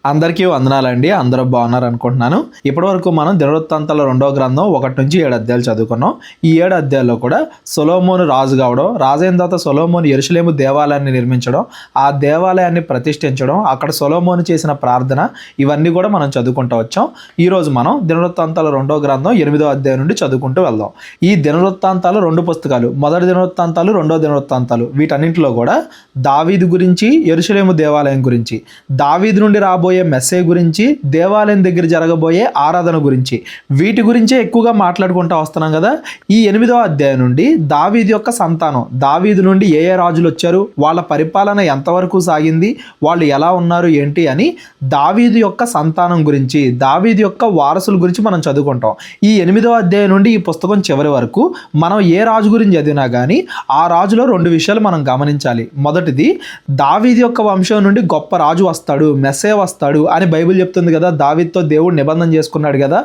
అందరికీ వందనాలండి. అందరూ బాగున్నారు అనుకుంటున్నాను. ఇప్పటివరకు మనం దినవృత్తాంతాల 2వ గ్రంథం 1 నుంచి 7 అధ్యాయాలు చదువుకున్నాం. ఈ 7 అధ్యాయాల్లో కూడా సొలొమోను రాజు కావడం, రాజైన తర్వాత సొలొమోను యెరూషలేము దేవాలయాన్ని నిర్మించడం, ఆ దేవాలయాన్ని ప్రతిష్ఠించడం, అక్కడ సొలొమోను చేసిన ప్రార్థన, ఇవన్నీ కూడా మనం చదువుకుంటూ వచ్చాం. ఈరోజు మనం దినవృత్తాంతాల 2వ గ్రంథం 8వ అధ్యాయం నుండి చదువుకుంటూ వెళ్దాం. ఈ దినవృత్తాంతాలు 2 పుస్తకాలు, మొదటి దినవృత్తాంతాలు, 2వ దినవృత్తాంతాలు, వీటన్నింటిలో కూడా దావీదు గురించి, యెరూషలేము దేవాలయం గురించి, దావీదు నుండి రాబోయే మెస్సేయ గురించి, దేవాలయం దగ్గర జరగబోయే ఆరాధన గురించి, వీటి గురించే ఎక్కువగా మాట్లాడుకుంటూ వస్తున్నాం కదా. ఈ 8వ అధ్యాయం నుండి దావీదు యొక్క సంతానం, దావీదు నుండి ఏ ఏ రాజులు వచ్చారు, వాళ్ళ పరిపాలన ఎంతవరకు సాగింది, వాళ్ళు ఎలా ఉన్నారు ఏంటి అని దావీదు యొక్క సంతానం గురించి, దావీదు యొక్క వారసుల గురించి మనం చదువుకుంటాం. ఈ 8వ అధ్యాయం నుండి ఈ పుస్తకం చివరి వరకు మనం ఏ రాజు గురించి చదివినా కానీ ఆ రాజులో 2 విషయాలు మనం గమనించాలి. మొదటిది, దావీదు యొక్క వంశం నుండి గొప్ప రాజు వస్తాడు, మెస్సయ్య వస్తాడు అని బైబిల్ చెప్తుంది కదా. దావీదుతో దేవుడు నిబంధన చేసుకున్నాడు కదా.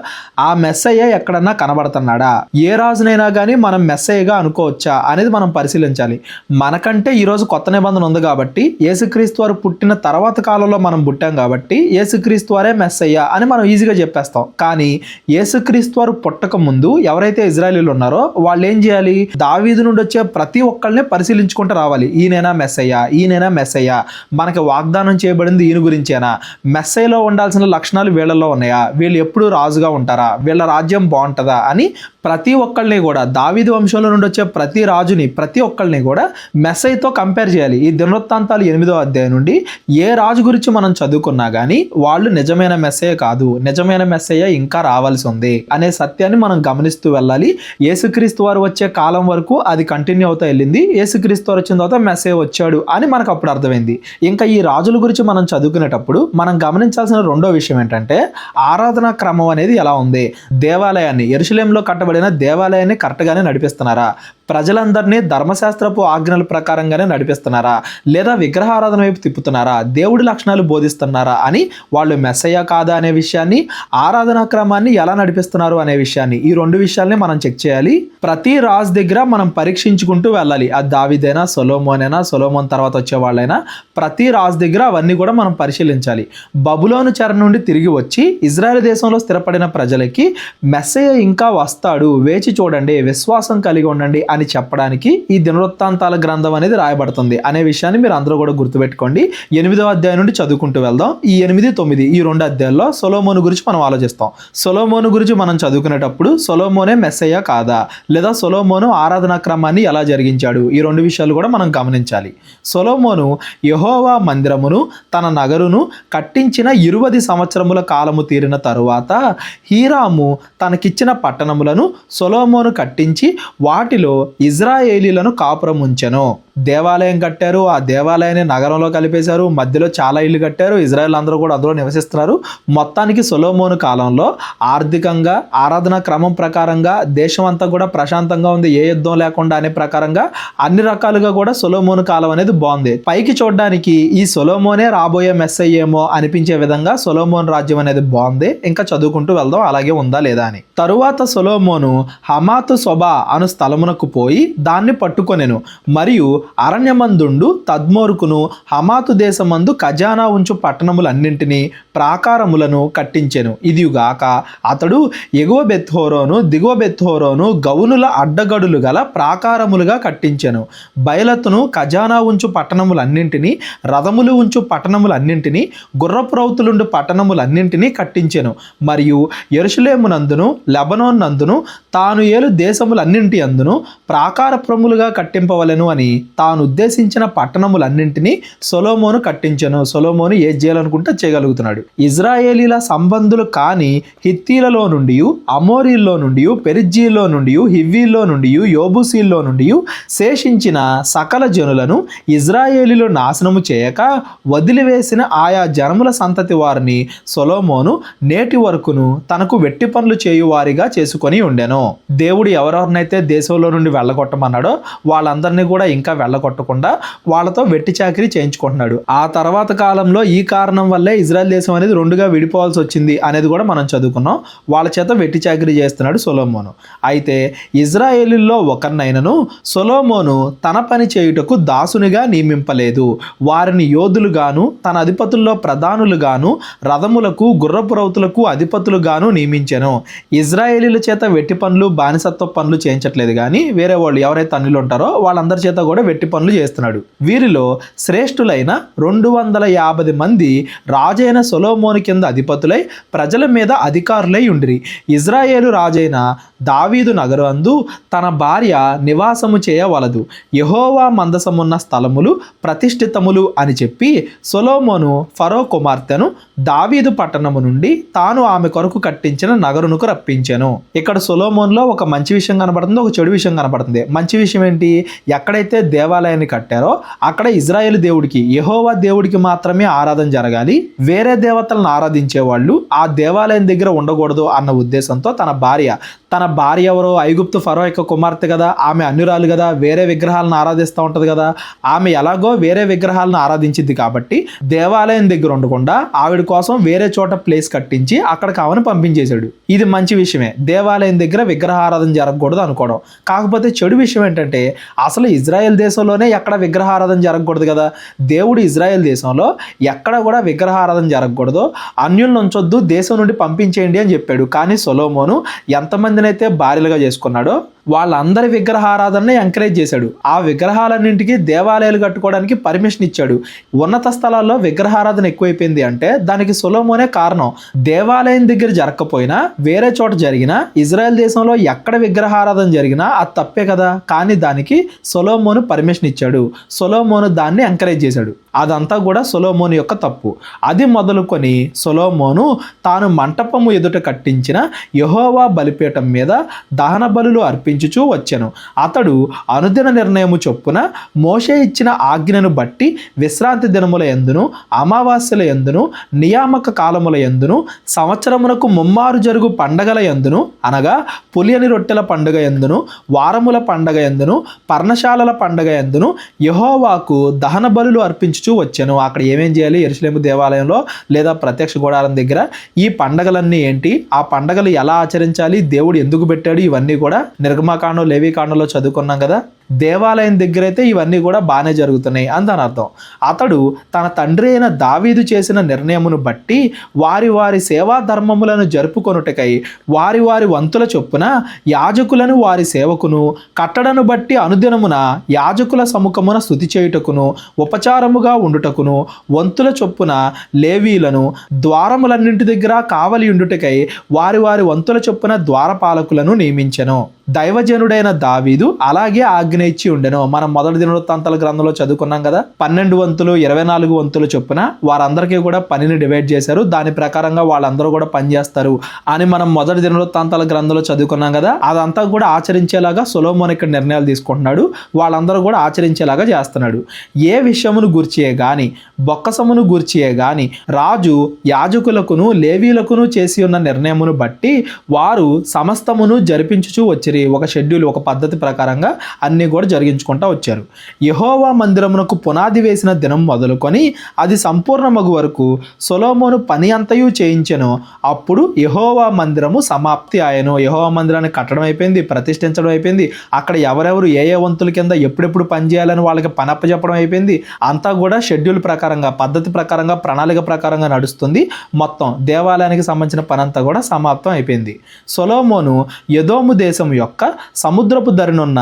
ఆ మెస్సయ్య ఎక్కడన్నా కనబడుతున్నాడా, ఏ రాజునైనా కానీ మనం మెస్సయ్యగా అనుకోవచ్చా అనేది మనం పరిశీలించాలి. మనకంటే ఈరోజు కొత్త నిబంధన ఉంది కాబట్టి, యేసుక్రీస్తు వారు పుట్టిన తర్వాత కాలంలో మనం పుట్టాం కాబట్టి యేసుక్రీస్తు వారే మెస్సయ్య అని మనం ఈజీగా చెప్పేస్తాం. కానీ యేసుక్రీస్తు వారు పుట్టక ముందు ఎవరైతే ఇజ్రాయేలీలు ఉన్నారో వాళ్ళు ఏం చేయాలి? దావీదు నుండి వచ్చే ప్రతి ఒక్కళ్ళని పరిశీలించుకుంటూ రావాలి. ఈయనైనా మెస్సయ్య, ఈయనైనా మెస్సయ్య, మనకి వాగ్దానం చేయబడింది ఈయన గురించేనా, మెస్సయ్యలో ఉండాల్సిన లక్షణాలు వీళ్ళలో ఉన్నాయా, వీళ్ళు ఎప్పుడు రాజుగా ఉంటారా, వీళ్ళ రాజ్యం బాగుంటుందా అని ప్రతి ఒక్కళ్ళని కూడా, దావీదు వంశంలో నుండి వచ్చే ప్రతి రాజుని, ప్రతి ఒక్కళ్ళని కూడా మెస్సయ్యతో కంపేర్ చేయాలి. ఈ దినవృత్తాంతాలు 8వ అధ్యాయం నుండి ఏ రాజు గురించి మనం చదువుకున్నా కానీ వాళ్ళు నిజమైన మెస్సయ్య కాదు, నిజమైన మెస్సయ్య ఇంకా రావాల్సి ఉంది అనే సత్యాన్ని మనం గమనిస్తూ వెళ్ళాలి. యేసుక్రీస్తు వారు వచ్చే కాలం వరకు అది కంటిన్యూ అవుతా వెళ్ళింది. యేసుక్రీస్తు వారు వచ్చిన తర్వాత మెస్సయ్య వచ్చాడు అని మనకు అప్పుడు అర్థమైంది. ఇంకా ఈ రాజుల గురించి మనం చదువుకునేటప్పుడు మనం గమనించాల్సిన 2వ విషయం ఏంటంటే, ఆరాధనా క్రమం అనేది ఎలా ఉంది. దేవాలయాన్ని, యెరూషలేములో కట్టబడిన దేవాలయాన్ని కరెక్ట్గానే నడిపిస్తున్నారా, ప్రజలందరినీ ధర్మశాస్త్రపు ఆజ్ఞల ప్రకారంగానే నడిపిస్తున్నారా, లేదా విగ్రహారాధన వైపు తిప్పుతున్నారా, దేవుడి లక్షణాలు బోధిస్తున్నారా అని వాళ్ళు మెస్సయ్య కాదా అనే విషయాన్ని, ఆరాధనా క్రమాన్ని ఎలా నడిపిస్తున్నారు అనే విషయాన్ని, ఈ 2 విషయాల్ని మనం చెక్ చేయాలి. ప్రతి రాజు దగ్గర మనం పరీక్షించుకుంటూ వెళ్ళాలి. అది దావీదైనా, సొలొమోనైనా, సొలొమోన్ తర్వాత వచ్చే వాళ్ళైనా, ప్రతి రాజు దగ్గర అవన్నీ కూడా మనం పరిశీలించాలి. బబులోను చెర నుండి తిరిగి వచ్చి ఇజ్రాయెల్ దేశంలో స్థిరపడిన ప్రజలకి మెస్సయ్య ఇంకా వస్తాడు, వేచి చూడండి, విశ్వాసం కలిగి ఉండండి అని చెప్పడానికి ఈ దినవృత్తాంతాల గ్రంథం అనేది రాయబడుతుంది అనే విషయాన్ని మీరు అందరూ కూడా గుర్తుపెట్టుకోండి. 8వ అధ్యాయం నుండి చదువుకుంటూ వెళ్దాం. ఈ 8, 9 ఈ 2 అధ్యాయాల్లో సొలొమోను గురించి మనం ఆలోచిస్తాం. సొలొమోను గురించి మనం చదువుకునేటప్పుడు సొలొమోనే మెస్సయ్య కాదా, లేదా సొలొమోను ఆరాధనా క్రమాన్ని ఎలా జరిగించాడు, ఈ 2 విషయాలు కూడా మనం గమనించాలి. సొలొమోను యెహోవా మందిరమును తన నగరును కట్టించిన 20 సంవత్సరముల కాలము తీరిన తరువాత హీరాము తనకిచ్చిన పట్టణములను సొలొమోను కట్టించి వాటిలో ఇజ్రాయేలీలను కాపురం ఉంచెను. దేవాలయం కట్టారు, ఆ దేవాలయాన్ని నగరంలో కలిపేశారు, మధ్యలో చాలా ఇల్లు కట్టారు, ఇజ్రాయెల్ అందరూ కూడా అందులో నివసిస్తున్నారు. మొత్తానికి సొలొమోను కాలంలో ఆర్థికంగా, ఆరాధన క్రమం ప్రకారంగా దేశం అంతా కూడా ప్రశాంతంగా ఉంది, ఏ యుద్ధం లేకుండా అనే ప్రకారంగా అన్ని రకాలుగా కూడా సొలొమోను కాలం అనేది బాగుంది. పైకి చూడడానికి ఈ సొలొమోనే రాబోయే మెస్సయ్య ఏమో అనిపించే విధంగా సొలొమోను రాజ్యం అనేది బాగుంది. ఇంకా చదువుకుంటూ వెళ్దాం అలాగే ఉందా లేదా అని. తరువాత సొలొమోను హమాతు సొబా అను స్థలమునకు పోయి దాన్ని పట్టుకొనెను, మరియు అరణ్యమందుండు తద్మోరుకును హమాతు దేశమందు ఖజానా ఉంచు పట్టణములన్నింటినీ ప్రాకారములను కట్టించెను. ఇదిగాక అతడు ఎగువ బెత్హోరోను, దిగువ బెత్హోరోను గౌనుల అడ్డగడులు గల ప్రాకారములుగా కట్టించెను. బయలతును ఖజానా ఉంచు పట్టణములన్నింటినీ, రథములు ఉంచు పట్టణములన్నింటినీ, గుర్రపురౌతులుండు పట్టణములన్నింటినీ కట్టించెను. మరియు యెరూషలేమునందును లెబనోన్ నందును తాను ఏలు దేశములన్నింటి అందును ప్రాకారపురములుగా కట్టింపవలెను అని తాను ఉద్దేశించిన పట్టణములన్నింటినీ సొలొమోను కట్టించెను. సొలొమోను ఏ చేయాలనుకుంటే చేయగలుగుతున్నాడు. ఇజ్రాయేలీల సంబంధులు కాని హిత్తీలలో నుండి, అమోరీల్లో నుండి, పెరిజ్జీల్లో నుండి, హివ్వీల్లో నుండి, యోబూసీల్లో నుండి శేషించిన సకల జనులను ఇజ్రాయేలీలు నాశనము చేయక వదిలివేసిన ఆయా జనముల సంతతి వారిని సొలొమోను నేటి వరకును తనకు వెట్టి పనులు చేయువారిగా చేసుకొని ఉండెను. దేవుడు ఎవరెవరినైతే దేశంలో నుండి వెళ్ళగొట్టమన్నాడో వాళ్ళందరినీ కూడా ఇంకా వెళ్ళగొట్టకుండా వాళ్ళతో వెట్టి చాకిరీ చేయించుకుంటున్నాడు. ఆ తర్వాత కాలంలో ఈ కారణం వల్లే ఇజ్రాయెల్ దేశం అనేది రెండుగా విడిపోవాల్సి వచ్చింది అనేది కూడా మనం చదువుకున్నాం. వాళ్ళ చేత వెట్టి చాకిరీ చేస్తున్నాడు సొలొమోను. అయితే ఇజ్రాయేలీల్లో ఒకరినైనను సొలొమోను తన పని చేయుటకు దాసునిగా నియమింపలేదు. వారిని యోధులుగాను తన అధిపతుల్లో ప్రధానులుగాను రథములకు గుర్రపు రౌతులకు అధిపతులుగాను నియమించెను. ఇజ్రాయేలీల చేత వెట్టి పనులు బానిసత్వ పనులు చేయించట్లేదు, కానీ వేరే వాళ్ళు ఎవరైతే అన్యులు ఉంటారో వాళ్ళందరి చేత కూడా వెట్టి పనులు చేస్తున్నాడు. వీరిలో శ్రేష్ఠులైన 250 మంది రాజైన సొలొమోను కింద అధిపతులై ప్రజల మీద అధికారులై ఉండిరి. ఇజ్రాయేలు రాజైన దావీదు నగరందు తన భార్య నివాసము చేయవలదు. యెహోవా మందసమున్న స్థలములు ప్రతిష్ఠితములు అని చెప్పి సొలొమోను ఫరో కుమార్తెను దావీదు పట్టణము నుండి తాను ఆమె కొరకు కట్టించిన నగరునకు రప్పించెను. ఇక్కడ సొలొమోనులో ఒక మంచి విషయం కనబడుతుంది, ఒక చెడు విషయం కనబడుతుంది. మంచి విషయం ఏంటి? ఎక్కడైతే దేవాలయాన్ని కట్టారో అక్కడ ఇజ్రాయేలు దేవుడికి, యెహోవా దేవుడికి మాత్రమే ఆరాధన జరగాలి. వేరే దేవతలను ఆరాధించే వాళ్ళు ఆ దేవాలయం దగ్గర ఉండకూడదు అన్న ఉద్దేశంతో తన భార్య ఎవరో ఐగుప్తు ఫరో యొక్క కుమార్తె కదా, ఆమె అన్యురాలు కదా, వేరే విగ్రహాలను ఆరాధిస్తూ ఉంటుంది కదా, ఆమె ఎలాగో వేరే విగ్రహాలను ఆరాధించింది కాబట్టి దేవాలయం దగ్గర ఉండకుండా ఆవిడ కోసం వేరే చోట ప్లేస్ కట్టించి అక్కడికి ఆమెను పంపించేశాడు. ఇది మంచి విషయమే, దేవాలయం దగ్గర విగ్రహారాధన జరగకూడదు అనుకోవడం. కాకపోతే చెడు విషయం ఏంటంటే అసలు ఇజ్రాయెల్ దేశంలోనే ఎక్కడ విగ్రహారాధన జరగకూడదు కదా. దేవుడు ఇజ్రాయెల్ దేశంలో ఎక్కడ కూడా విగ్రహారాధన జరగకూడదు, అన్యులను ఉంచొద్దు, దేశం నుండి పంపించేయండి అని చెప్పాడు. కానీ సొలొమోను ఎంతమందినైతే భార్యలుగా చేసుకున్నాడో వాళ్ళందరి విగ్రహారాధనని ఎంకరేజ్ చేశాడు. ఆ విగ్రహాలన్నింటికి దేవాలయాలు కట్టుకోవడానికి పర్మిషన్ ఇచ్చాడు. ఉన్నత స్థలాల్లో విగ్రహారాధన ఎక్కువైపోయింది అంటే దానికి సొలొమోనే కారణం. దేవాలయం దగ్గర జరగకపోయినా వేరే చోట జరిగినా ఇజ్రాయెల్ దేశంలో ఎక్కడ విగ్రహారాధన జరిగినా అది తప్పే కదా. కానీ దానికి సొలొమోను పర్మిషన్ ఇచ్చాడు, సొలొమోను దాన్ని ఎంకరేజ్ చేశాడు. అదంతా కూడా సొలొమోను యొక్క తప్పు. అది మొదలుకొని సొలొమోను తాను మంటపము ఎదుట కట్టించిన యెహోవా బలిపీఠం మీద దహన బలులు అర్పించుచూ వచ్చెను. అతడు అనుదిన నిర్ణయము చొప్పున మోషే ఇచ్చిన ఆజ్ఞను బట్టి విశ్రాంతి దినముల యందును అమావాస్యల యందును నియామక కాలముల యందును సంవత్సరమునకు ముమ్మారు జరుగు పండగల యందును అనగా పులియని రొట్టెల పండుగ యందును వారముల పండగ యందును పర్ణశాలల పండగ యందును యెహోవాకు దహన బలులు అర్పించుచూ వచ్చాను. అక్కడ ఏమేం చేయాలి? యెరూషలేము దేవాలయంలో లేదా ప్రత్యక్ష గుడారం దగ్గర ఈ పండగలన్నీ ఏంటి, ఆ పండగలు ఎలా ఆచరించాలి, దేవుడు ఎందుకు పెట్టాడు, ఇవన్నీ కూడా నిర్గమకాండం లేవీకాండంలో చదువుకున్నాం కదా. దేవాలయం దగ్గర అయితే ఇవన్నీ కూడా బాగానే జరుగుతున్నాయి అని దాని అర్థం. అతడు తన తండ్రి అయిన దావీదు చేసిన నిర్ణయమును బట్టి వారి వారి సేవా ధర్మములను జరుపుకొనుటకై వారి వారి వంతుల చొప్పున యాజకులను వారి సేవకును కట్టడను బట్టి అనుదినమున యాజకుల సముఖమున స్తుతి చేయుటకును ఉపచారముగా ఉండుటకును వంతుల చొప్పున లేవీలను ద్వారములన్నింటి దగ్గర కావలి ఉండుటకై వారి వారి వంతుల చొప్పున ద్వారపాలకులను నియమించెను. దైవజనుడైన దావీదు అలాగే ఆజ్ఞ ఇచ్చి ఉండెను. మనం మొదటి దినవృత్తాంతాల గ్రంథంలో చదువుకున్నాం కదా. 12 వంతులు 24 వంతులు చొప్పున వారందరికీ కూడా పనిని డివైడ్ చేశారు. దాని ప్రకారంగా వాళ్ళందరూ కూడా పని చేస్తారు అని మనం మొదటి దినవృత్తాంతాల గ్రంథంలో చదువుకున్నాం కదా. అదంతా కూడా ఆచరించేలాగా సొలొమోను ఇక్కడ నిర్ణయాలు తీసుకుంటున్నాడు. వాళ్ళందరూ కూడా ఆచరించేలాగా చేస్తున్నాడు. ఏ విషయమును గూర్చియే గాని బొక్కసమును గూర్చియే గాని రాజు యాజకులకును లేవీలకును చేసి ఉన్న నిర్ణయమును బట్టి వారు సమస్తమును జరిపించుచూ వచ్చిరి. ఒక షెడ్యూల్, ఒక పద్ధతి ప్రకారంగా అన్నీ కూడా జరిగించుకుంటూ వచ్చారు. యెహోవా మందిరమునకు పునాది వేసిన దినం మొదలుకొని అది సంపూర్ణమగు వరకు సొలొమోను పని అంతయు చేయించెను. అప్పుడు యెహోవా మందిరము సమాప్తి ఆయను. యెహోవా మందిరాన్ని కట్టడం అయిపోయింది, ప్రతిష్ఠించడం అయిపోయింది. అక్కడ ఎవరెవరు ఏ ఏ వంతుల కింద ఎప్పుడెప్పుడు పని చేయాలని వాళ్ళకి పని అప్పచెప్పడం అయిపోయింది. అంతా కూడా షెడ్యూల్ ప్రకారంగా, పద్ధతి ప్రకారంగా, ప్రణాళిక ప్రకారంగా నడుస్తుంది. మొత్తం దేవాలయానికి సంబంధించిన పని అంతా కూడా సమాప్తం అయిపోయింది. సొలొమోను ఎదోము దేశం యొక్క సముద్రపు దరినున్న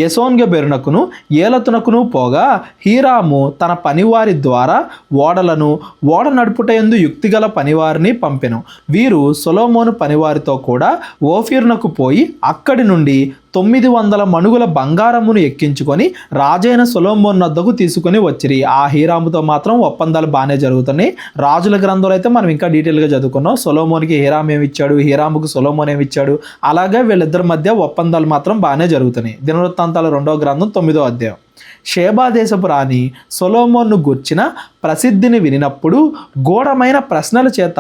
ఎసోన్గెబెరునకును ఏలతునకును పోగా హీరాము తన పనివారి ద్వారా ఓడ నడుపుటయందు యుక్తిగల పనివారిని పంపెను. వీరు సొలొమోను పనివారితో కూడా ఓఫీర్నకు పోయి అక్కడి నుండి 900 మణుగుల బంగారమును ఎక్కించుకొని రాజైన సొలొమోను వద్దకు తీసుకొని వచ్చిరి. ఆ హీరాముతో మాత్రం ఒప్పందాలు బాగానే జరుగుతున్నాయి. రాజుల గ్రంథంలో అయితే మనం ఇంకా డీటెయిల్గా చదువుకున్నాం. సొలొమోనుకి హీరాము ఏమి ఇచ్చాడు, హీరాముకు సొలొమోను ఏమి ఇచ్చాడు, అలాగే వీళ్ళిద్దరి మధ్య ఒప్పందాలు మాత్రం బాగానే జరుగుతున్నాయి. దినవృత్తాంతాల 2వ గ్రంథం 9వ అధ్యాయం. షేబా దేశపు రాణి సొలొమోనును గూర్చిన ప్రసిద్ధిని వినినప్పుడు గూఢమైన ప్రశ్నల చేత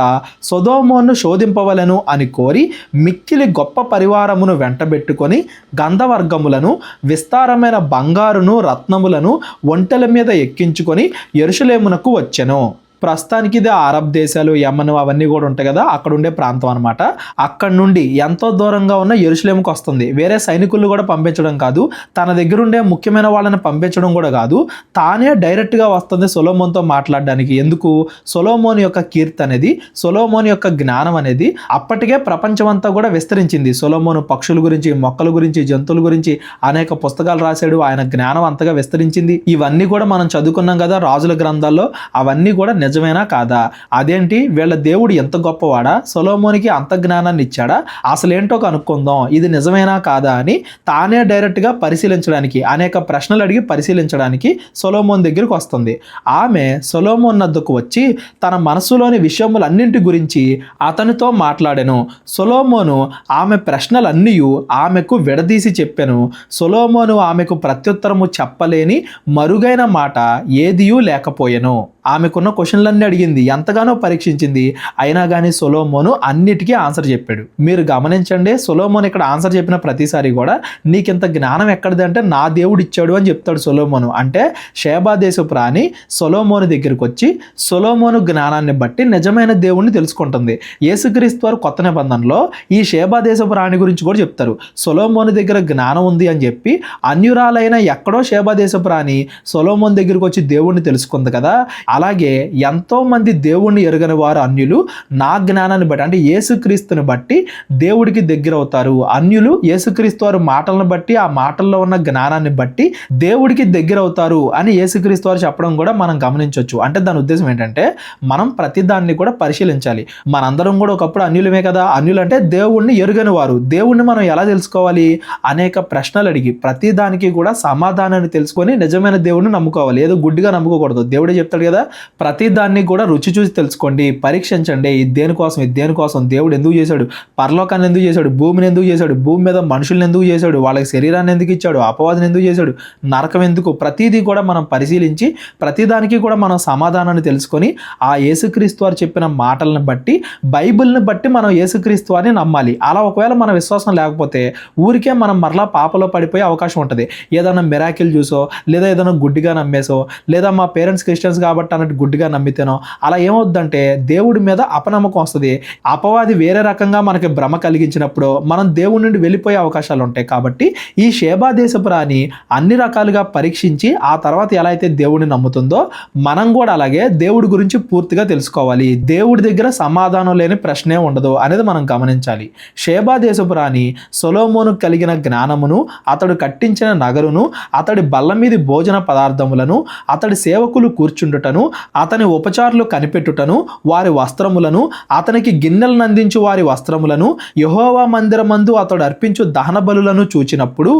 సొదొమోనును శోధింపవలెను అని కోరి మిక్కిలి గొప్ప పరివారమును వెంటబెట్టుకొని గంధవర్గములను విస్తారమైన బంగారును రత్నములను ఒంటెల మీద ఎక్కించుకొని యెరూషలేమునకు వచ్చెను. ప్రస్తుతానికి ఇది అరబ్ దేశాలు, యమన్ అవన్నీ కూడా ఉంటాయి కదా, అక్కడ ఉండే ప్రాంతం అనమాట. అక్కడ నుండి ఎంతో దూరంగా ఉన్న యెరూషలేముకు వస్తుంది. వేరే సైనికులు కూడా పంపించడం కాదు, తన దగ్గర ఉండే ముఖ్యమైన వాళ్ళని పంపించడం కూడా కాదు, తానే డైరెక్ట్గా వస్తుంది సొలొమోన్తో మాట్లాడడానికి. ఎందుకు? సొలొమోన్ యొక్క కీర్తి అనేది, సొలొమోన్ యొక్క జ్ఞానం అనేది అప్పటికే ప్రపంచమంతా కూడా విస్తరించింది. సొలొమోను పక్షుల గురించి, మొక్కల గురించి, జంతువుల గురించి అనేక పుస్తకాలు రాశాడు. ఆయన జ్ఞానం అంతగా విస్తరించింది. ఇవన్నీ కూడా మనం చదువుకున్నాం కదా రాజుల గ్రంథాల్లో. అవన్నీ కూడా నిజమేనా కాదా? అదేంటి, వీళ్ళ దేవుడు ఎంత గొప్పవాడా, సొలొమోనికి అంత జ్ఞానాన్ని ఇచ్చాడా, అసలేంటో కనుక్కుందాం, ఇది నిజమేనా కాదా అని తానే డైరెక్ట్గా పరిశీలించడానికి, అనేక ప్రశ్నలు అడిగి పరిశీలించడానికి సొలొమోన్ దగ్గరికి వస్తుంది. ఆమె సొలొమోన్ వద్దకు వచ్చి తన మనసులోని విషయములన్నింటి గురించి అతనితో మాట్లాడెను. సొలొమోను ఆమె ప్రశ్నలన్నీ ఆమెకు విడదీసి చెప్పెను. సొలొమోను ఆమెకు ప్రత్యుత్తరము చెప్పలేని మరుగైన మాట ఏదియూ లేకపోయెను. ఆమెకున్న క్వశ్చన్లన్నీ అడిగింది, ఎంతగానో పరీక్షించింది. అయినా కానీ సొలొమోను అన్నిటికీ ఆన్సర్ చెప్పాడు. మీరు గమనించండి, సొలొమోన్ ఇక్కడ ఆన్సర్ చెప్పిన ప్రతిసారి కూడా నీకింత జ్ఞానం ఎక్కడిది అంటే నా దేవుడు ఇచ్చాడు అని చెప్తాడు సొలొమోను. అంటే షేబా దేశపు రాణి సొలొమోను దగ్గరికి వచ్చి సొలొమోను జ్ఞానాన్ని బట్టి నిజమైన దేవుణ్ణి తెలుసుకుంటుంది. యేసుక్రీస్తు వారు కొత్త నిబంధనలో ఈ షేబా దేశపు రాణి గురించి కూడా చెప్తారు. సొలొమోను దగ్గర జ్ఞానం ఉంది అని చెప్పి అన్యురాలైన ఎక్కడో షేబా దేశపు రాణి సొలొమోన్ దగ్గరికి వచ్చి దేవుణ్ణి తెలుసుకుంది కదా. అలాగే ఎంతో మంది దేవుణ్ణి ఎరుగని వారు అన్యులు నా జ్ఞానాన్ని బట్టి, అంటే యేసుక్రీస్తుని బట్టి దేవుడికి దగ్గర అవుతారు. అన్యులు యేసుక్రీస్తు వారు మాటలను బట్టి, ఆ మాటల్లో ఉన్న జ్ఞానాన్ని బట్టి దేవుడికి దగ్గర అవుతారు అని యేసుక్రీస్తు వారు చెప్పడం కూడా మనం గమనించవచ్చు. అంటే దాని ఉద్దేశం ఏంటంటే మనం ప్రతి దాన్ని కూడా పరిశీలించాలి. మనందరం కూడా ఒకప్పుడు అన్యులమే కదా. అన్యులు అంటే దేవుణ్ణి ఎరుగని వారు. దేవుణ్ణి మనం ఎలా తెలుసుకోవాలి? అనేక ప్రశ్నలు అడిగి ప్రతి దానికి కూడా సమాధానాన్ని తెలుసుకొని నిజమైన దేవుడిని నమ్ముకోవాలి. ఏదో గుడ్డిగా నమ్ముకోకూడదు. దేవుడే చెప్తాడు కదా, ప్రతి దాన్ని కూడా రుచి చూసి తెలుసుకోండి, పరీక్షించండి. ఇది దేనికోసం, ఇది దేనికోసం, దేవుడు ఎందుకు చేశాడు, పరలోకాన్ని ఎందుకు చేశాడు, భూమిని ఎందుకు చేశాడు, భూమి మీద మనుషుల్ని ఎందుకు చేశాడు, వాళ్ళకి శరీరాన్ని ఎందుకు ఇచ్చాడు, అపవాదిని ఎందుకు చేశాడు, నరకం ఎందుకు, ప్రతిదీ కూడా మనం పరిశీలించి ప్రతిదానికి కూడా మనం సమాధానాన్ని తెలుసుకొని ఆ యేసుక్రీస్తు వారు చెప్పిన మాటలను బట్టి, బైబిల్ని బట్టి మనం యేసుక్రీస్తు వారిని నమ్మాలి. అలా ఒకవేళ మన విశ్వాసం లేకపోతే ఊరికే మనం మరలా పాపలో పడిపోయే అవకాశం ఉంటుంది. ఏదైనా మిరాకిల్ చూసో, లేదా ఏదైనా గుడ్డిగా నమ్మేసో, లేదా మా పేరెంట్స్ క్రిస్టియన్స్ కాబట్టి అన్నట్టు గుడ్డిగా నమ్మితేనో అలా ఏమవుద్దంటే దేవుడి మీద అపనమ్మకం వస్తుంది. అపవాది వేరే రకంగా మనకి భ్రమ కలిగించినప్పుడు మనం దేవుడి నుండి వెళ్ళిపోయే అవకాశాలు ఉంటాయి. కాబట్టి ఈ షేబా దేశపు రాణి అన్ని రకాలుగా పరీక్షించి ఆ తర్వాత ఎలా అయితే దేవుడిని నమ్ముతుందో మనం కూడా అలాగే దేవుడి గురించి పూర్తిగా తెలుసుకోవాలి. దేవుడి దగ్గర సమాధానం లేని ప్రశ్నే ఉండదు అనేది మనం గమనించాలి. షేబా దేశపు రాణి సొలొమోను కలిగిన జ్ఞానమును, అతడు కట్టించిన నగరును, అతడి బల్ల మీది భోజన పదార్థములను, అతడి సేవకులు కూర్చుండుటను, అతని ఉపచారులు కనిపెట్టుటను, వారి వస్త్రములను, అతనికి గిన్నెలను అందించు వారి వస్త్రములను, యెహోవా మందిరమందు అతడు అర్పించు దహన బలులను చూచినప్పుడు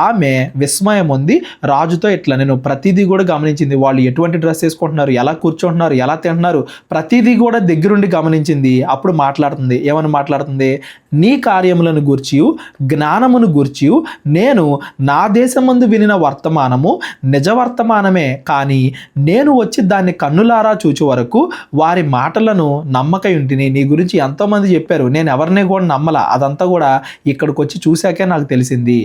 ఆమె విస్మయం ఉంది. రాజుతో ఇట్లా నేను ప్రతిదీ కూడా గమనించింది. వాళ్ళు ఎటువంటి డ్రెస్ వేసుకుంటున్నారు, ఎలా కూర్చుంటున్నారు, ఎలా తింటున్నారు, ప్రతిదీ కూడా దగ్గరుండి గమనించింది. అప్పుడు మాట్లాడుతుంది. ఏమని మాట్లాడుతుంది? నీ కార్యములను గూర్చియు జ్ఞానమును గూర్చియు నేను నా దేశమందు వినిన వర్తమానము నిజ వర్తమానమే, కానీ నేను వచ్చి దాన్ని కన్నులారా చూచు వరకు వారి మాటలను నమ్మకయుంటిని. నీ గురించి ఎంతోమంది చెప్పారు, నేను ఎవరిని కూడా నమ్మల, అదంతా కూడా ఇక్కడికి వచ్చి చూశాకే నాకు తెలిసింది.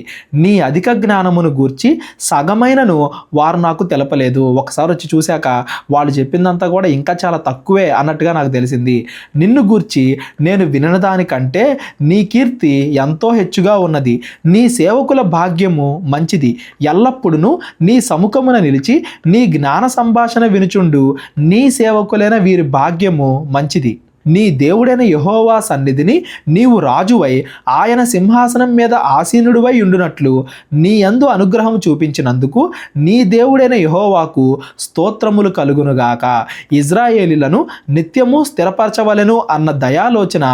నీ అధిక జ్ఞానమును గూర్చి సగమైనను వారు నాకు తెలపలేదు. ఒకసారి వచ్చి చూశాక వాళ్ళు చెప్పిందంతా కూడా ఇంకా చాలా తక్కువే అన్నట్టుగా నాకు తెలిసింది. నిన్ను గూర్చి నేను వినిన దానికంటే నీ కీర్తి ఎంతో హెచ్చుగా ఉన్నది. నీ సేవకుల భాగ్యము మంచిది. ఎల్లప్పుడూ నీ సముఖమున నిలిచి నీ జ్ఞాన సంభాషణ వినుచుండు నీ సేవకులైన వీరి భాగ్యము మంచిది. నీ దేవుడైన యెహోవా సన్నిధిని నీవు రాజువై ఆయన సింహాసనం మీద ఆసీనుడివై ఉండునట్లు నీ యందు అనుగ్రహం చూపించినందుకు నీ దేవుడైన యెహోవాకు స్తోత్రములు కలుగునుగాక. ఇజ్రాయేలీలను నిత్యము స్థిరపరచవలెను అన్న దయాలోచన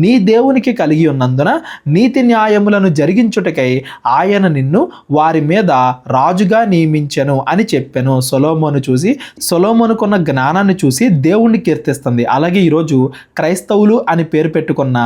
నీ దేవునికి కలిగి ఉన్నందున నీతి న్యాయములను జరిగించుటకై ఆయన నిన్ను వారి మీద రాజుగా నియమించెను అని చెప్పెను. సొలొమోను చూసి, సొలొమోనుకున్న జ్ఞానాన్ని చూసి దేవుణ్ణి కీర్తిస్తుంది. అలాగే ఈరోజు క్రైస్తవులు అని పేరు పెట్టుకున్న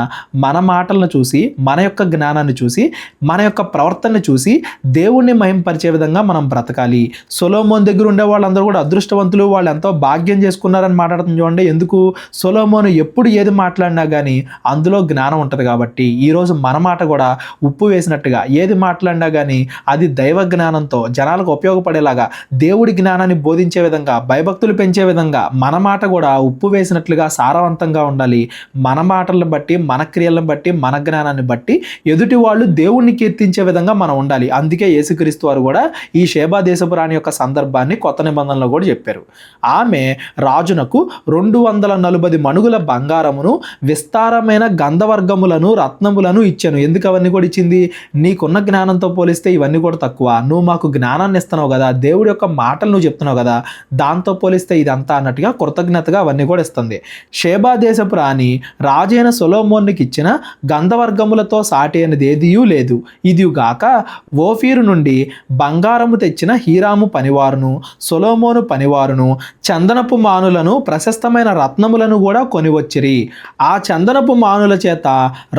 మన మాటలను చూసి, మన యొక్క జ్ఞానాన్ని చూసి, మన యొక్క ప్రవర్తనని చూసి దేవుణ్ణి మహింపరిచే విధంగా మనం బ్రతకాలి. సొలొమోను దగ్గర ఉండే వాళ్ళందరూ కూడా అదృష్టవంతులు, వాళ్ళు ఎంతో భాగ్యం చేసుకున్నారని మాట్లాడుతుంది చూడండి. ఎందుకు? సొలొమోను ఎప్పుడు ఏది మాట్లాడినా కానీ అందులో జ్ఞానం ఉంటుంది కాబట్టి. ఈరోజు మన మాట కూడా ఉప్పు వేసినట్టుగా ఏది మాట్లాడినా కానీ అది దైవ జ్ఞానంతో జనాలకు ఉపయోగపడేలాగా, దేవుడి జ్ఞానాన్ని బోధించే విధంగా, భయభక్తులు పెంచే విధంగా మన మాట కూడా ఉప్పు వేసినట్లుగా సారవంతంగా ఉండాలి. మన మాటలను బట్టి, మన క్రియలను బట్టి, మన జ్ఞానాన్ని బట్టి ఎదుటి వాళ్ళు దేవుణ్ణి కీర్తించే విధంగా మనం ఉండాలి. అందుకే యేసుక్రీస్తు వారు కూడా ఈ షేబా దేశపు రాణి యొక్క సందర్భాన్ని కొత్త నిబంధనలో కూడా చెప్పారు. ఆమె రాజునకు 240 మణుగుల బంగారమును, విస్తారమైన గంధవర్గములను, రత్నములను ఇచ్చాను. ఎందుకు అవన్నీ కూడా ఇచ్చింది? నీకున్న జ్ఞానంతో పోలిస్తే ఇవన్నీ కూడా తక్కువ. నువ్వు మాకు జ్ఞానాన్ని ఇస్తున్నావు కదా, దేవుడి యొక్క మాటలు నువ్వు చెప్తున్నావు కదా, దాంతో పోలిస్తే ఇదంతా అన్నట్టుగా కృతజ్ఞతగా అవన్నీ కూడా ఇస్తుంది. షేబా దేశపు రాణి రాజైన సొలొమోనుకి ఇచ్చిన గంధవర్గములతో సాటి అనేది ఏదియూ లేదు. ఇదిగాక ఓఫీరు నుండి బంగారము తెచ్చిన హీరాము పనివారును, సొలొమోను పనివారును చందనపు మానులను, ప్రశస్తమైన రత్నములను కూడా కొనివచ్చిరి. ఆ చందనపు మానుల చేత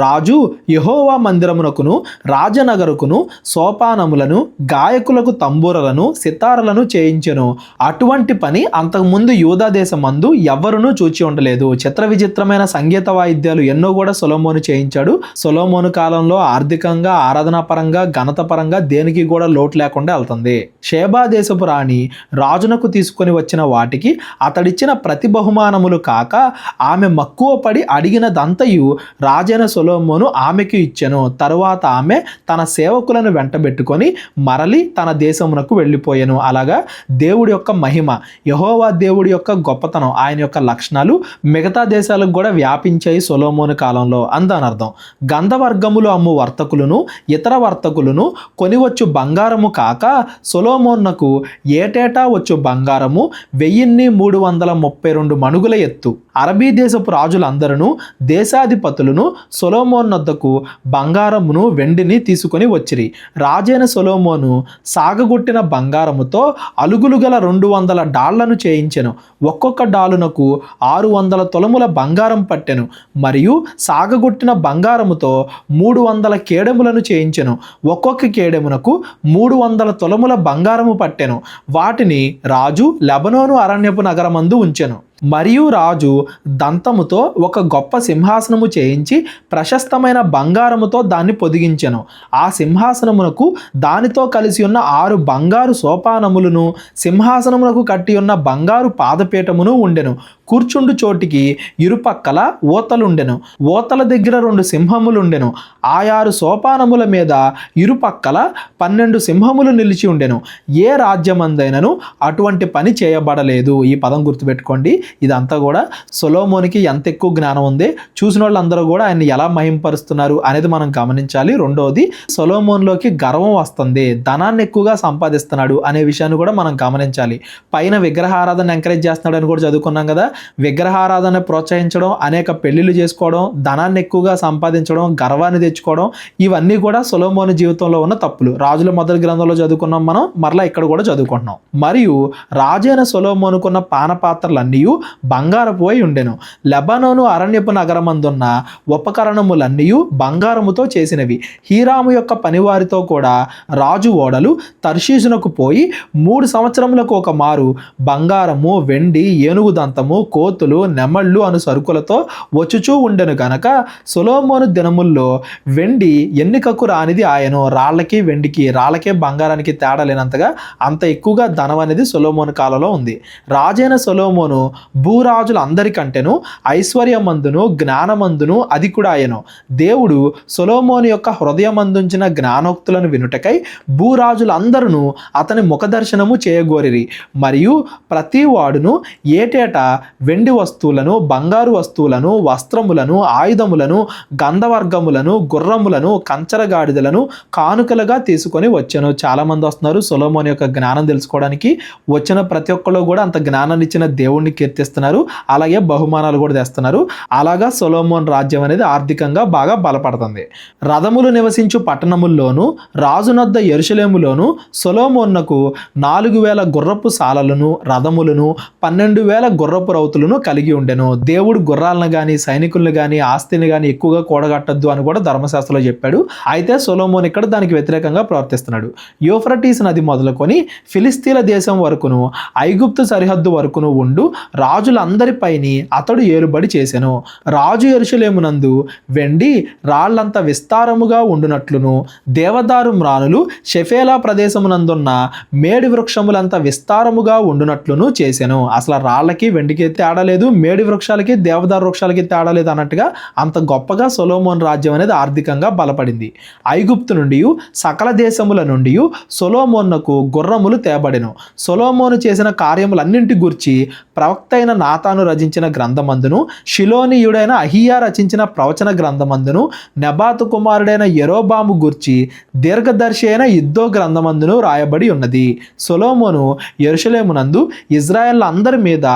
రాజు యెహోవా మందిరమునకును, రాజనగరుకును సోపానములను, గాయకులకు తంబూరలను, సితారలను చేయించెను. అటువంటి పని అంతకుముందు యూదా దేశమందు ఎవ్వరునూ చూచి ఉండలేదు. చిత్ర విచిత్రమైన సంగీత వాయిద్యాలు ఎన్నో కూడా సొలొమోను చేయించాడు. సొలొమోను కాలంలో ఆర్థికంగా, ఆరాధనాపరంగా, ఘనతపరంగా దేనికి కూడా లోటు లేకుండా వెళ్తుంది. షేబా దేశపు రాణి రాజునకు తీసుకొని వచ్చిన వాటికి అతడిచ్చిన ప్రతి బహుమానములు కాక ఆమె మక్కువ పడి అడిగినదంతయు రాజైన సొలొమోను ఆమెకు ఇచ్చెను. తరువాత ఆమె తన సేవకులను వెంటబెట్టుకొని మరలి తన దేశమునకు వెళ్ళిపోయాను. అలాగా దేవుడి యొక్క మహిమ, యెహోవా దేవుడి యొక్క గొప్పతనం, ఆయన యొక్క లక్షణాలు మిగతా దేశాలకు కూడా వ్యాపించాయి సొలొమోను కాలంలో అందని అర్థం. గంధవర్గములు అమ్ము వర్తకులను, ఇతర వర్తకులను కొనివచ్చు బంగారము కాక సొలొమోనునకు ఏటేటా వచ్చు బంగారము 1332 మణుగుల ఎత్తు. అరబీ దేశపు రాజులందరూ దేశాధిపతులను సొలొమోను వద్దకు బంగారమును, వెండిని తీసుకొని వచ్చిరి. రాజైన సొలొమోను సాగగొట్టిన బంగారముతో అలుగులు గల 200 డాళ్లను చేయించెను. ఒక్కొక్క డాలునకు 600 తులముల బంగారం పట్టెను. మరియు సాగగొట్టిన బంగారముతో 300 కేడెములను చేయించెను. ఒక్కొక్క కేడెమునకు 300 తులముల బంగారము పట్టెను. వాటిని రాజు లెబనోను అరణ్యపు నగరమందు ఉంచెను. మరియు రాజు దంతముతో ఒక గొప్ప సింహాసనము చేయించి ప్రశస్తమైన బంగారముతో దాన్ని పొదిగించెను. ఆ సింహాసనమునకు దానితో కలిసి ఉన్న 6 బంగారు సోపానములను, సింహాసనమునకు కట్టి ఉన్న బంగారు పాదపీఠమును ఉండెను. కూర్చుండు చోటికి ఇరుపక్కల ఊతలుండెను. ఊతల దగ్గర 2 సింహములుండెను. ఆ 6 సోపానముల మీద ఇరుపక్కల 12 సింహములు నిలిచి ఉండెను. ఏ రాజ్యమందైనను అటువంటి పని చేయబడలేదు. ఈ పదం గుర్తుపెట్టుకోండి. ఇదంతా కూడా సొలొమోనుకి ఎంత ఎక్కువ జ్ఞానం ఉంది, చూసిన వాళ్ళందరూ కూడా ఆయన్ని ఎలా మహింపరుస్తున్నారు అనేది మనం గమనించాలి. రెండోది, సొలొమోనులోకి గర్వం వస్తుంది, ధనాన్ని ఎక్కువగా సంపాదిస్తున్నాడు అనే విషయాన్ని కూడా మనం గమనించాలి. పైన విగ్రహారాధన ఎంకరేజ్ చేస్తున్నాడు అని కూడా చదువుకున్నాం కదా. విగ్రహారాధన ప్రోత్సహించడం, అనేక పెళ్లిళ్ళు చేసుకోవడం, ధనాన్ని ఎక్కువగా సంపాదించడం, గర్వాన్ని తెచ్చుకోవడం, ఇవన్నీ కూడా సొలొమోను జీవితంలో ఉన్న తప్పులు. రాజుల మొదటి గ్రంథంలో చదువుకున్నాం మనం, మరలా ఇక్కడ కూడా చదువుకుంటున్నాం. మరియు రాజైన సొలొమోనుకున్న పానపాత్రలన్నీ బంగారపు అయి ఉండెను. లెబనోను అరణ్యపు నగరమందున్న ఉపకరణములన్నీ బంగారముతో చేసినవి. హీరాము యొక్క పనివారితో కూడా రాజు ఓడలు తర్షీషునకు పోయి 3 సంవత్సరములకు ఒక మారు బంగారము, వెండి, ఏనుగు దంతము, కోతులు, నెమళ్ళు అను సరుకులతో వచ్చుచూ ఉండెను గనక సొలొమోను దినముల్లో వెండి ఎన్నికకు రానిది ఆయను. రాళ్ళకి వెండికి, రాళ్ళకే బంగారానికి తేడా లేనంతగా అంత ఎక్కువగా ధనం అనేది సొలొమోను కాలంలో ఉంది. రాజైన సొలొమోను భూరాజులందరికంటేను ఐశ్వర్యమందును, జ్ఞానమందును అధికుడాయను. దేవుడు సొలొమోను యొక్క హృదయమందుంచిన జ్ఞానోక్తులను వినుటకై భూరాజులందరూ అతని ముఖదర్శనము చేయగోరిరి. మరియు ప్రతి వాడును ఏటేటా వెండి వస్తువులను, బంగారు వస్తువులను, వస్త్రములను, ఆయుధములను, గంధవర్గములను, గుర్రములను, కంచరగాడిదలను కానుకలుగా తీసుకొని వచ్చాను. చాలామంది వస్తున్నారు సొలొమోను యొక్క జ్ఞానం తెలుసుకోవడానికి. వచ్చిన ప్రతి ఒక్కళ్ళు కూడా అంత జ్ఞానాన్ని ఇచ్చిన దేవుణ్ణి కీర్తిస్తున్నారు, అలాగే బహుమానాలు కూడా తెస్తున్నారు. అలాగా సొలొమోను రాజ్యం అనేది ఆర్థికంగా బాగా బలపడుతుంది. రథములు నివసించు పట్టణముల్లోను రాజునొద్ద యెరూషలేములోను సొలొమోనునకు 4000 గుర్రపు సాలలను, రథములను, 12,000 గుర్రపు సౌతులను కలిగి ఉండెను. దేవుడు గుర్రాలను గాని సైనికులను గాని ఆస్తిని గాని ఎక్కువగా కూడగట్టద్దు అని కూడా ధర్మశాస్త్రంలో చెప్పాడు. అయితే సొలొమోను ఇక్కడ దానికి వ్యతిరేకంగా ప్రవర్తిస్తున్నాడు. యూఫ్రటీస్ నది మొదలుకొని ఫిలిస్తీన్ల దేశం వరకును ఐగుప్తు సరిహద్దు వరకును ఉండు రాజులందరిపైని అతడు ఏలుబడి చేసెను. రాజు యెరూషలేమునందు వెండి రాళ్లంత విస్తారముగా ఉండునట్లును దేవదారు మ్రానులు షెఫేలా ప్రదేశమునందున్న మేడి వృక్షములంత విస్తారముగా ఉండునట్లును చేసెను. అసలు రాళ్ళకి వెండికి తేడా లేదు, మేడి వృక్షాలకి దేవదారు వృక్షాలకి తేడా లేదు అన్నట్టుగా అంత గొప్పగా సొలొమోను రాజ్యం అనేది ఆర్థికంగా బలపడింది. ఐగుప్తు నుండి సకల దేశముల నుండి సొలొమోనుకు గుర్రములు తేబడెను. సొలొమోను చేసిన కార్యములన్నింటి గూర్చి ప్రవక్త అయిన నాతాను రచించిన గ్రంథమందును షిలోనీయుడైన అహియా రచించిన ప్రవచన గ్రంథమందును నెబాతు కుమారుడైన యెరోబాము గూర్చి దీర్ఘదర్శి అయిన ఇద్దో గ్రంథమందును రాయబడి ఉన్నది. సొలొమోను యెరూషలేమునందు ఇజ్రాయేల్ అందరి మీద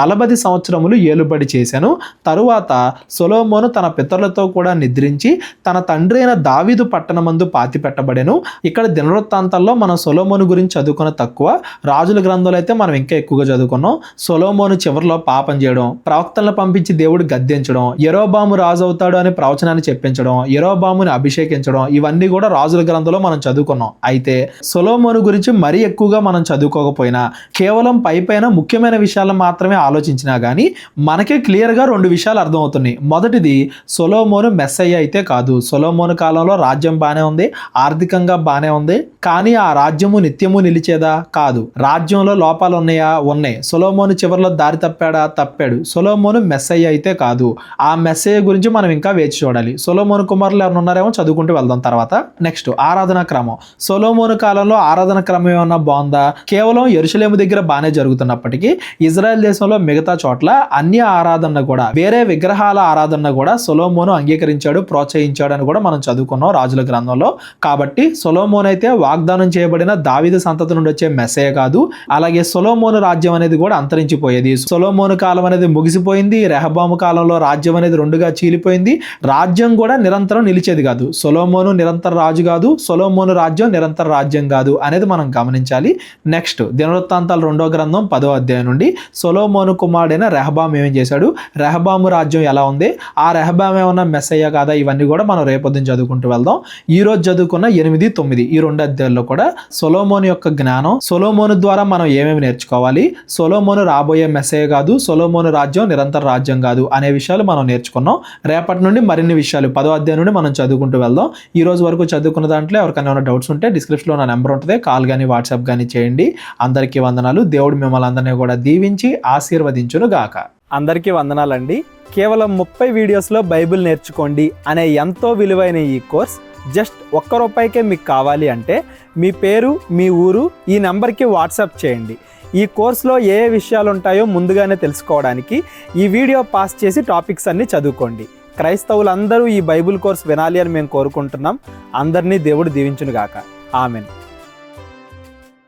40 సంవత్సరములు ఏలుబడి చేశాను. తరువాత సొలొమోను తన పితరులతో కూడా నిద్రించి తన తండ్రి అయిన దావీదు పట్టణమందు పాతిపెట్టబడెను. ఇక్కడ దినవృత్తాంతాల్లో మనం సొలొమోను గురించి చదువుకున్న తక్కువ, రాజుల గ్రంథంలో అయితే మనం ఇంకా ఎక్కువగా చదువుకున్నాం. సొలొమోను చివరిలో పాపం చేయడం, ప్రవక్తలను పంపించి దేవుడు గద్దించడం, యెరోబాము రాజు అవుతాడు అని ప్రవచనాన్ని చెప్పించడం, యెరోబాముని అభిషేకించడం, ఇవన్నీ కూడా రాజుల గ్రంథంలో మనం చదువుకున్నాం. అయితే సొలొమోను గురించి మరీ ఎక్కువగా మనం చదువుకోకపోయినా కేవలం పైపైన ముఖ్యమైన విషయాలను మాత్రమే ఆలోచించినా కానీ మనకే క్లియర్గా 2 విషయాలు అర్థమవుతున్నాయి. మొదటిది, సొలొమోను మెస్సయ్య అయితే కాదు. సొలొమోను కాలంలో రాజ్యం బాగానే ఉంది, ఆర్థికంగా బాగానే ఉంది, కానీ ఆ రాజ్యము నిత్యము నిలిచేదా? కాదు. రాజ్యంలో లోపాలు ఉన్నాయా? ఉన్నాయి. సొలొమోను చివరిలో దారి తప్పాడా? తప్పాడు. సొలొమోను మెస్సయ్య అయితే కాదు. ఆ మెస్సయ్య గురించి మనం ఇంకా వేచి చూడాలి. సొలొమోను కుమారులు ఎవరు ఉన్నారేమో చదువుకుంటూ వెళ్దాం తర్వాత. నెక్స్ట్, ఆరాధనా క్రమం. సొలొమోను కాలంలో ఆరాధన క్రమం ఏమన్నా బాగుందా? కేవలం యెరూషలేము దగ్గర బాగానే జరుగుతున్నప్పటికీ ఇజ్రాయెల్ దేశంలో మిగతా చోట్ల అన్య ఆరాధన కూడా, వేరే విగ్రహాల ఆరాధన కూడా సొలొమోను అంగీకరించాడు, ప్రోత్సహించాడు అని కూడా మనం చదువుకున్నాం రాజుల గ్రంథంలో. కాబట్టి సొలొమోను అయితే వాగ్దానం చేయబడిన దావీదు సంతతి నుండి వచ్చే మెస్సయ్య కాదు. అలాగే సొలొమోను రాజ్యం అనేది కూడా అంతరించిపోయేది. సొలొమోను కాలం అనేది ముగిసిపోయింది. రెహబాము కాలంలో రాజ్యం అనేది 2గా చీలిపోయింది. రాజ్యం కూడా నిరంతరం నిలిచేది కాదు. సొలొమోను నిరంతర రాజు కాదు, సొలొమోను రాజ్యం నిరంతర రాజ్యం కాదు అనేది మనం గమనించాలి. నెక్స్ట్, దినవృత్తాంతాలు 2వ గ్రంథం 10వ అధ్యాయం నుండి సొలొమోను కుమారుడైన రెహబాము ఏమేం చేశాడు, రెహబాము రాజ్యం ఎలా ఉంది, ఆ రెహబాము ఏమన్నా మెస్సయ్య కాదా, ఇవన్నీ కూడా మనం రేపొద్దున చదువుకుంటూ వెళ్దాం. ఈ రోజు చదువుకున్న 8, 9 ఈ 2 అధ్యాయాల్లో కూడా సొలొమోను యొక్క జ్ఞానం, సొలొమోను ద్వారా మనం ఏమేమి నేర్చుకోవాలి, సొలొమోను రాబోయే మెస్సయ్య కాదు, సొలొమోను రాజ్యం నిరంతర రాజ్యం కాదు అనే విషయాలు మనం నేర్చుకున్నాం. రేపటి నుండి మరిన్ని విషయాలు 10వ అధ్యాయం నుండి మనం చదువుకుంటూ వెళ్దాం. ఈ రోజు వరకు చదువుకున్న దాంట్లో ఎవరికైనా ఏమైనా డౌట్స్ ఉంటే డిస్క్రిప్షన్లో నా నెంబర్ ఉంటుంది, కాల్ కానీ వాట్సాప్ కానీ చేయండి. అందరికీ వందనాలు. దేవుడు మిమ్మల్ని అందరినీ కూడా దీవించి ఆశీర్వదించును గాక. అందరికీ వందనాలండి. కేవలం 30 వీడియోస్లో బైబిల్ నేర్చుకోండి అనే ఎంతో విలువైన ఈ కోర్స్ జస్ట్ ₹1 మీకు కావాలి అంటే మీ పేరు, మీ ఊరు ఈ నెంబర్కి వాట్సాప్ చేయండి. ఈ కోర్సులో ఏ విషయాలు ఉంటాయో ముందుగానే తెలుసుకోవడానికి ఈ వీడియో పాస్ చేసి టాపిక్స్ అన్నీ చదువుకోండి. క్రైస్తవులందరూ ఈ బైబిల్ కోర్స్ వినాలి అని మేము కోరుకుంటున్నాం. అందరినీ దేవుడు దీవించును గాక. ఆమెన్.